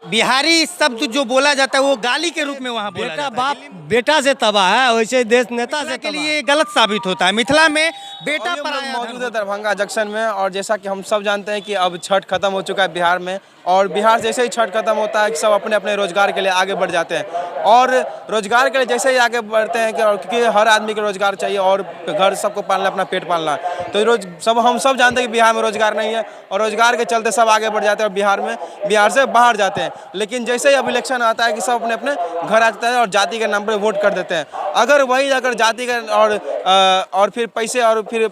बिहारी शब्द जो बोला जाता है वो गाली के रूप में वहाँ बोला बेटा जाता है। बाप बेटा से तबाह है, वैसे देश नेता मिथिला से के तबाह लिए गलत साबित होता है। मिथिला में बेटा और ये हम लोग पराया मौजूद धन है दरभंगा जंक्शन में, और जैसा कि हम सब जानते हैं कि अब छठ खत्म हो चुका है बिहार में, और बिहार जैसे ही छठ खत्म होता है कि सब अपने अपने रोजगार के लिए आगे बढ़ जाते हैं, और रोजगार के लिए जैसे ही आगे बढ़ते हैं कि और क्योंकि हर आदमी को रोजगार चाहिए और घर सबको पालना, अपना पेट पालना, तो रोज सब हम सब जानते हैं कि बिहार में रोजगार नहीं है, और रोजगार के चलते सब आगे बढ़ जाते हैं और बिहार से बाहर जाते हैं। लेकिन जैसे ही अब इलेक्शन आता है कि सब अपने अपने घर आ जाते हैं और जाति के नाम पर वोट कर देते हैं। अगर जाति का और फिर पैसे और फिर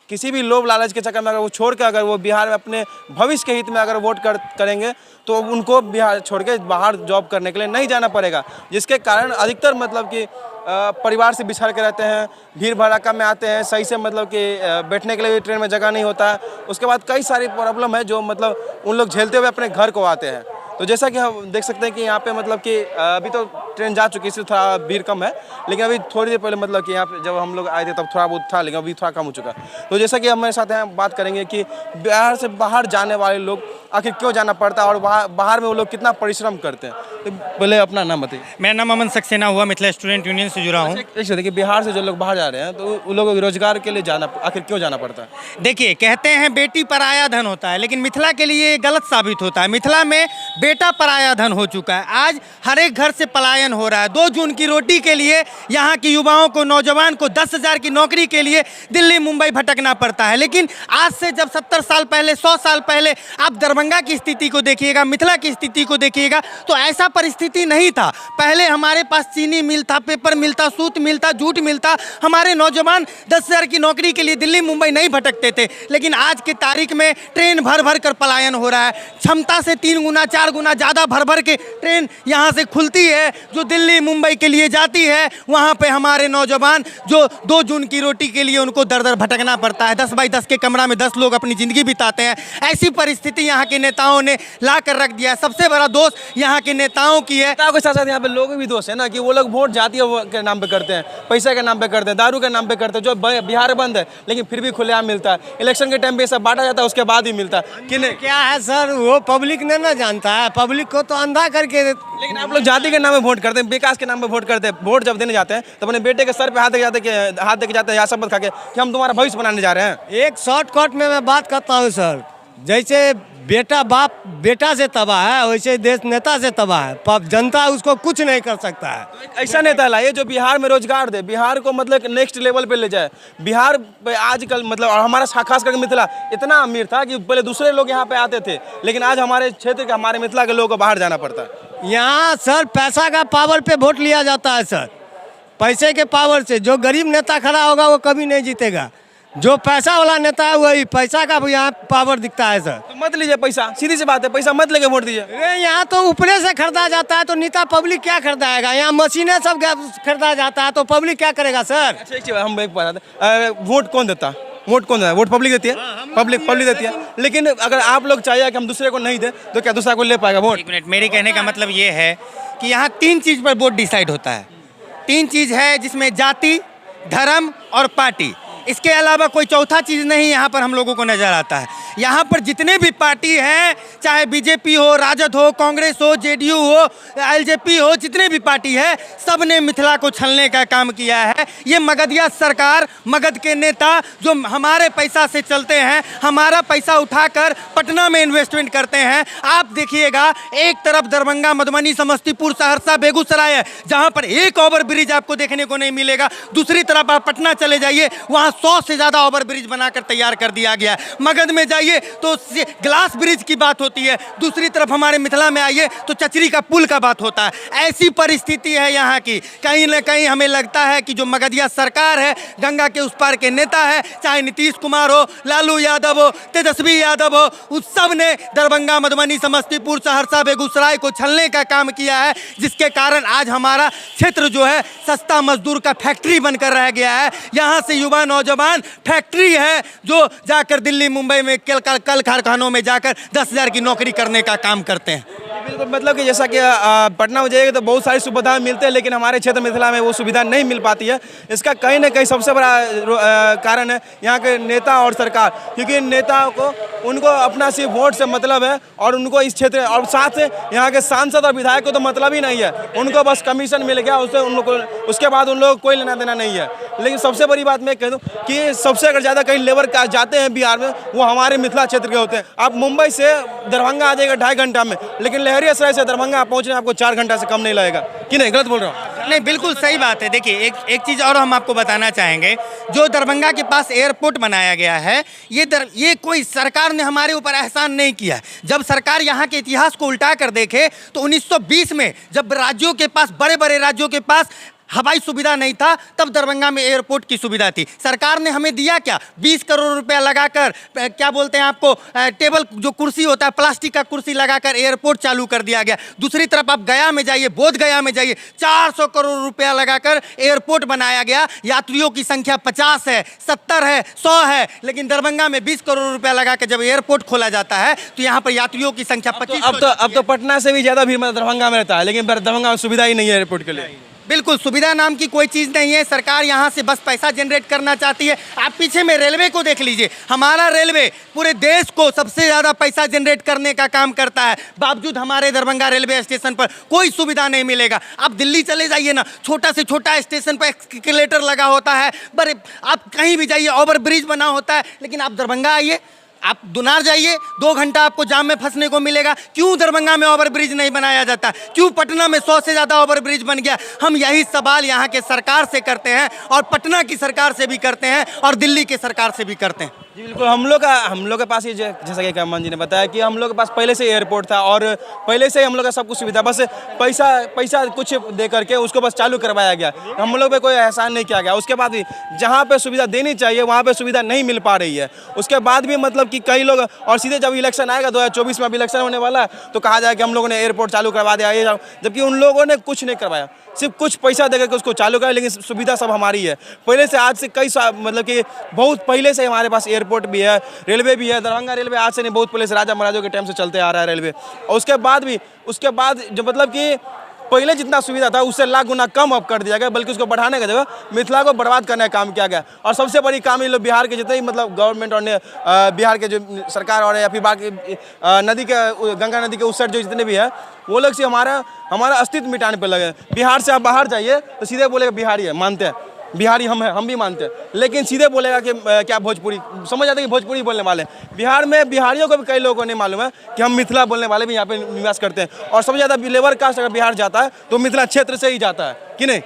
किसी भी लोभ लालच के चक्कर में अगर वो छोड़ के अगर वो बिहार में अपने भविष्य के हित में अगर वोट करेंगे तो उनको बिहार छोड़ के बाहर जॉब करने के लिए नहीं जाना पड़ेगा, जिसके कारण अधिकतर मतलब कि परिवार से बिछड़ के रहते हैं, भीड़ भड़ाका में आते हैं, सही से मतलब कि बैठने के लिए भी ट्रेन में जगह नहीं होता है। उसके बाद कई सारी प्रॉब्लम है जो मतलब उन लोग झेलते हुए अपने घर को आते हैं। तो जैसा कि हम देख सकते हैं कि यहाँ पे मतलब कि अभी तो ट्रेन जा चुकी है, इसलिए थोड़ा भीड़ कम है, लेकिन अभी थोड़ी देर पहले मतलब कि यहाँ पे जब हम लोग आए थे तब थोड़ा बहुत था, लेकिन अभी थोड़ा कम हो चुका है। तो जैसा कि हमारे साथ यहाँ बात करेंगे कि बिहार से बाहर जाने वाले लोग आखिर क्यों जाना पड़ता है और बाहर में वो लोग कितना परिश्रम करते हैं। तो पहले अपना नाम बताइए। मेरा नाम अमन सक्सेना हुआ, मिथिला स्टूडेंट यूनियन से जुड़ा हूँ। देखिए बिहार से जो लोग बाहर जा रहे हैं तो उन लोगों को रोजगार के लिए जाना आखिर क्यों जाना पड़ता है? देखिए, कहते हैं बेटी पराया धन होता है, लेकिन मिथिला के लिए गलत साबित होता है। मिथिला में बेटा पराया धन हो चुका है। आज हर एक घर से पलायन हो रहा है। 2 जून की रोटी के लिए यहाँ के युवाओं को, नौजवान को 10,000 की नौकरी के लिए दिल्ली मुंबई भटकना पड़ता है। लेकिन आज से जब 70 साल पहले, 100 साल पहले आप दरभंगा की स्थिति को देखिएगा, मिथिला की स्थिति को देखिएगा, तो ऐसा परिस्थिति नहीं था। पहले हमारे पास चीनी मिल था, पेपर मिलता, सूत मिलता, जूट मिलता। हमारे नौजवान 10,000 की नौकरी के लिए दिल्ली मुंबई नहीं भटकते थे। लेकिन आज की तारीख में ट्रेन भर भर कर पलायन हो रहा है। क्षमता से 3 गुना 4 गुना ज़्यादा भर भर के ट्रेन यहाँ से खुलती है जो दिल्ली मुंबई के लिए जाती है। वहाँ पे हमारे नौजवान जो 2 जून की रोटी के लिए उनको दर दर भटकना पड़ता है। 10 बाई 10 के कमरा में 10 लोग अपनी ज़िंदगी बिताते हैं। ऐसी परिस्थिति यहाँ के नेताओं ने ला कर रख दिया है। सबसे बड़ा दोष यहाँ के नेताओं की है। नेताओं के साथ साथ यहाँ पे लोग भी दोष है ना कि वो लोग वोट जाति के नाम पे करते हैं, पैसे के नाम पे करते हैं, दारू के नाम पे करते हैं। जो बिहार बंद है लेकिन फिर भी खुलेआम मिलता है। इलेक्शन के टाइम पे सब बांटा जाता है, उसके बाद ही मिलता है कि नहीं? क्या है सर, वो पब्लिक ने ना जानता है, पब्लिक को तो अंधा करके। लेकिन आप लोग जाति के नाम पे वोट करते हैं, विकास के नाम पे वोट करते हैं। वोट जब देने जाते हैं तो अपने बेटे के सर पे हाथ देके जाते हैं या शपथ खा के कि हम तुम्हारा भविष्य बनाने जा रहे हैं। एक शॉर्टकट में मैं बात करता हूँ सर, जैसे बेटा बाप बेटा से तबाह है, वैसे देश नेता से तबाह है। जनता उसको कुछ नहीं कर सकता है। ऐसा नेता लाइए जो बिहार में रोजगार दे, बिहार को मतलब नेक्स्ट लेवल पे ले जाए। बिहार पे आजकल मतलब और हमारा खास करके मिथिला इतना अमीर था कि पहले दूसरे लोग यहाँ पे आते थे, लेकिन आज हमारे क्षेत्र के, हमारे मिथिला के लोगों को बाहर जाना पड़ता है। यहाँ सर पैसा का पावर पे वोट लिया जाता है सर, पैसे के पावर से। जो गरीब नेता खड़ा होगा वो कभी नहीं जीतेगा। जो पैसा वाला नेता है वही पैसा का यहाँ पावर दिखता है सर। तो मत लीजिए पैसा, सीधी सी बात है, पैसा मत लेके वोट दीजिए। अरे यहाँ तो ऊपरे से खरीदा जाता है, तो नेता पब्लिक क्या खरीदाएगा? यहाँ मशीनें सब खरीदा जाता है, तो पब्लिक क्या करेगा सर? अच्छा एक चीज हम एक बात वोट कौन देता है? वोट कौन देता है? वोट पब्लिक देती है, पब्लिक देती है। लेकिन अगर आप लोग चाहिए कि हम दूसरे को नहीं दें तो क्या दूसरा को ले पाएगा वोट? 1 मिनट, मेरे कहने का मतलब ये है कि यहाँ 3 चीज़ पर वोट डिसाइड होता है। 3 चीज़ है जिसमें जाति, धर्म और पार्टी। इसके अलावा कोई चौथा चीज़ नहीं यहाँ पर हम लोगों को नज़र आता है। यहाँ पर जितने भी पार्टी हैं, चाहे बीजेपी हो, राजद हो, कांग्रेस हो, जेडीयू हो, एलजेपी हो, जितने भी पार्टी है, सब ने मिथिला को छलने का काम किया है। ये मगधिया सरकार, मगध के नेता जो हमारे पैसा से चलते हैं, हमारा पैसा उठाकर पटना में इन्वेस्टमेंट करते हैं। आप देखिएगा, एक तरफ दरभंगा, मधुबनी, समस्तीपुर, सहरसा, बेगूसराय है जहाँ पर एक ओवर ब्रिज आपको देखने को नहीं मिलेगा। दूसरी तरफ आप पटना चले जाइए, वहाँ 100 से ज़्यादा ओवर ब्रिज बनाकर तैयार कर दिया गया है। मगध में जाइए तो ग्लास ब्रिज की बात होती है, दूसरी तरफ हमारे मिथिला में आइए तो चचरी का पुल का बात होता है। ऐसी परिस्थिति है यहाँ की। कहीं न कहीं हमें लगता है कि जो मगधिया सरकार है, गंगा के उस पार के नेता है, चाहे नीतीश कुमार हो, लालू यादव हो, तेजस्वी यादव हो, उस सब ने दरभंगा, मधुबनी, समस्तीपुर, सहरसा, बेगूसराय को छलने का काम किया है, जिसके कारण आज हमारा क्षेत्र जो है सस्ता मजदूर का फैक्ट्री बनकर रह गया है। यहाँ से युवा नौजवान फैक्ट्री है जो जाकर दिल्ली मुंबई में कल कारखानों में जाकर 10,000 की नौकरी करने का काम करते हैं। बिल्कुल, मतलब कि जैसा कि पटना में जाइएगा तो बहुत सारी सुविधाएं मिलते हैं, लेकिन हमारे क्षेत्र मिथिला में वो सुविधा नहीं मिल पाती है। इसका कहीं ना कहीं सबसे बड़ा कारण है यहाँ के नेता और सरकार, क्योंकि नेताओं को उनको अपना सिर्फ वोट से मतलब है और उनको इस क्षेत्र और साथ से यहाँ के सांसद और विधायक को तो मतलब ही नहीं है, उनको बस कमीशन मिल गया उससे उन लोग को, उसके बाद उन लोगों को कोई लेना देना नहीं है। लेकिन सबसे बड़ी बात मैं कह दूँ कि सबसे अगर ज़्यादा कहीं लेबर का जाते हैं बिहार में वो हमारे मिथिला क्षेत्र के होते हैं। आप मुंबई से दरभंगा आ जाएगा 2.5 घंटा में, लेकिन लहरियासराय से दरभंगा पहुंचने आपको 4 घंटा से कम नहीं लगेगा। कि नहीं, गलत बोल रहा हूँ? नहीं, बिल्कुल सही बात है। देखिए, एक चीज़ और हम आपको बताना चाहेंगे, जो दरभंगा के पास एयरपोर्ट बनाया गया है, ये कोई सरकार ने हमारे ऊपर एहसान नहीं किया है। जब सरकार यहाँ के इतिहास को उल्टा कर देखे तो 1920 में जब राज्यों के पास, बड़े बड़े राज्यों के पास हवाई सुविधा नहीं था, तब दरभंगा में एयरपोर्ट की सुविधा थी। सरकार ने हमें दिया क्या, 20 करोड़ रुपया लगाकर, क्या बोलते हैं आपको, टेबल जो कुर्सी होता है प्लास्टिक का कुर्सी लगाकर एयरपोर्ट चालू कर दिया गया। दूसरी तरफ आप गया में जाइए, बोध गया में जाइए, 400 करोड़ रुपया लगाकर एयरपोर्ट बनाया गया। यात्रियों की संख्या 50 है, 70 है, 100 है, लेकिन दरभंगा में 20 करोड़ रुपया लगाकर जब एयरपोर्ट खोला जाता है तो यहाँ पर यात्रियों की संख्या 25। अब तो पटना से भी ज़्यादा भीड़ मतलब दरभंगा में रहता है, लेकिन दरभंगा में सुविधा ही नहीं है एयरपोर्ट के लिए। बिल्कुल, सुविधा नाम की कोई चीज़ नहीं है। सरकार यहाँ से बस पैसा जनरेट करना चाहती है। आप पीछे में रेलवे को देख लीजिए, हमारा रेलवे पूरे देश को सबसे ज़्यादा पैसा जनरेट करने का काम करता है, बावजूद हमारे दरभंगा रेलवे स्टेशन पर कोई सुविधा नहीं मिलेगा। आप दिल्ली चले जाइए ना, छोटा से छोटा स्टेशन पर एस्केलेटर लगा होता है, बड़े आप कहीं भी जाइए ओवर ब्रिज बना होता है, लेकिन आप दरभंगा आइए, आप दुनार जाइए, 2 घंटा आपको जाम में फंसने को मिलेगा। क्यों दरभंगा में ओवर ब्रिज नहीं बनाया जाता? क्यों पटना में 100 से ज़्यादा ओवर ब्रिज बन गया? हम यही सवाल यहाँ के सरकार से करते हैं और पटना की सरकार से भी करते हैं और दिल्ली के सरकार से भी करते हैं। जी बिल्कुल, हम लोग के पास ये जैसा कि अमन जी ने बताया कि हम लोग के पास पहले से एयरपोर्ट था और पहले से ही हम लोग का सब कुछ सुविधा, बस पैसा कुछ दे करके उसको बस चालू करवाया गया, हम लोग पे कोई एहसान नहीं किया गया। उसके बाद भी जहाँ पे सुविधा देनी चाहिए वहाँ पे सुविधा नहीं मिल पा रही है। उसके बाद भी मतलब कि कई लोग, और सीधे जब इलेक्शन आएगा 2024 में, अब इलेक्शन होने वाला है, तो कहा जाए कि हम लोगों ने एयरपोर्ट चालू करवा दिया ये, जबकि उन लोगों ने कुछ नहीं करवाया, सिर्फ कुछ पैसा देकर के उसको चालू कराया, लेकिन सुविधा सब हमारी है। पहले से, आज से कई मतलब कि बहुत पहले से हमारे पास एयरपोर्ट भी है, रेलवे भी है। दरभंगा रेलवे आज से नहीं, बहुत पहले से राजा महाराजों के टाइम से चलते आ रहा है रेलवे। और उसके बाद जो मतलब कि पहले जितना सुविधा था उससे लाख गुना कम अब कर दिया गया, बल्कि उसको बढ़ाने की जगह मिथिला को बर्बाद करने का काम किया गया। और सबसे बड़ी काम ये लोग बिहार के जितने ही मतलब गवर्नमेंट और बिहार के जो सरकार और या फिर बाकी नदी के, गंगा नदी के उस साइड जो जितने भी है, वो लोग से हमारा अस्तित्व मिटाने पर लगे। बिहार से आप बाहर जाइए तो सीधे बोलेगा बिहारी है, मानते हैं बिहारी हम भी मानते हैं, लेकिन सीधे बोलेगा कि क्या भोजपुरी, समझ जाते हैं कि भोजपुरी बोलने वाले। बिहार में बिहारियों को भी कई लोगों को नहीं मालूम है कि हम मिथिला बोलने वाले भी यहाँ पे निवास करते हैं। और सबसे ज़्यादा लेबर कास्ट अगर बिहार जाता है तो मिथिला क्षेत्र से ही जाता है, कि नहीं?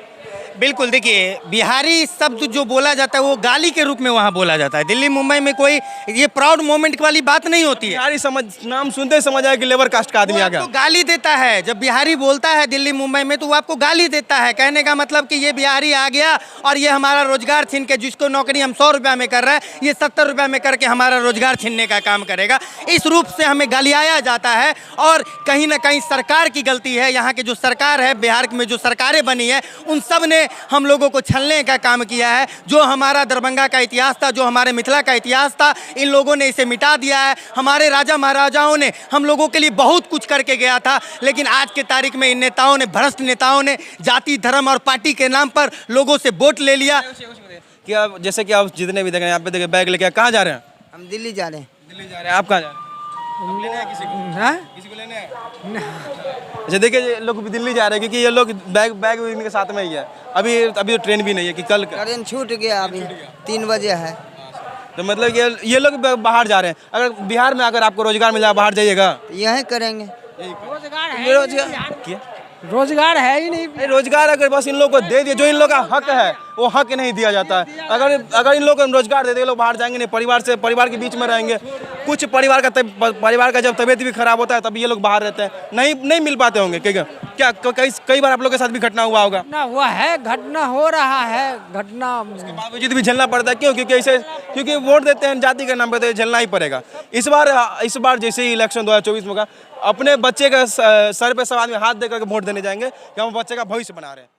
बिल्कुल, देखिए, बिहारी शब्द जो बोला जाता है वो गाली के रूप में वहाँ बोला जाता है। दिल्ली मुंबई में कोई ये प्राउड मोमेंट वाली बात नहीं होती है। बिहारी नाम सुनते समझ आया कि लेबर कास्ट का आदमी आ गया। तो गाली देता है, जब बिहारी बोलता है दिल्ली मुंबई में तो वो आपको गाली देता है। कहने का मतलब कि ये बिहारी आ गया और ये हमारा रोजगार छीन के, जिसको नौकरी हम 100 रुपया में कर रहे हैं, ये 70 रुपया में करके हमारा रोजगार छीनने का काम करेगा। इस रूप से हमें गालियाया जाता है और कहीं ना कहीं सरकार की गलती है। यहाँ के जो सरकार है, बिहार में जो सरकारें बनी है, उन सब ने हम लोगों को छलने का काम किया है। जो हमारा दरभंगा का इतिहास था, जो हमारे मिथिला का इतिहास था, इन लोगों ने इसे मिटा दिया है। हमारे राजा महाराजाओं ने हम लोगों के लिए बहुत कुछ करके गया था, लेकिन आज के तारीख में इन नेताओं ने, भ्रष्ट नेताओं ने जाति, धर्म और पार्टी के नाम पर लोगों से वोट ले लिया। कि अब जैसे कि आप जितने भी देख रहे हैं, यहाँ पे देखिए बैग लेके कहाँ जा रहे हैं? हम दिल्ली जा रहे हैं। दिल्ली जा रहे हैं, आप कहाँ जा रहे हैं? लेने हैं किसी को लेने हैं? अच्छा, देखिए ये लोग भी दिल्ली जा रहे हैं क्योंकि ये लोग बैग इनके साथ में ही है। अभी तो ट्रेन भी नहीं है कि कल ट्रेन छूट गया, अभी 3 बजे है। तो मतलब ये लोग बाहर जा रहे हैं। अगर बिहार में अगर आपको रोजगार मिला, बाहर जाइएगा? यहीं करेंगे। रोजगार है ही नहीं। रोजगार अगर बस इन लोगों को दे दिए, जो इन लोगों का हक है वो हक नहीं दिया जाता है। अगर इन लोगों को रोजगार दे दे, लोग बाहर जाएंगे नहीं, परिवार के बीच में रहेंगे। कुछ परिवार का जब तबीयत भी खराब होता है तब ये लोग बाहर रहते हैं, नहीं मिल पाते होंगे। क्या कई बार आप लोग के साथ भी घटना हुआ होगा? ना हुआ है, घटना हो रहा है, घटना बावजूद भी झेलना पड़ता है। क्यों? क्योंकि वोट देते हैं जाति के नाम पे, तो झेलना ही पड़ेगा। इस बार जैसे ही इलेक्शन 2024 में होगा, अपने बच्चे का सर पे सब आदमी हाथ देकर वोट देने जाएंगे कि हम बच्चे का भविष्य बना रहे हैं।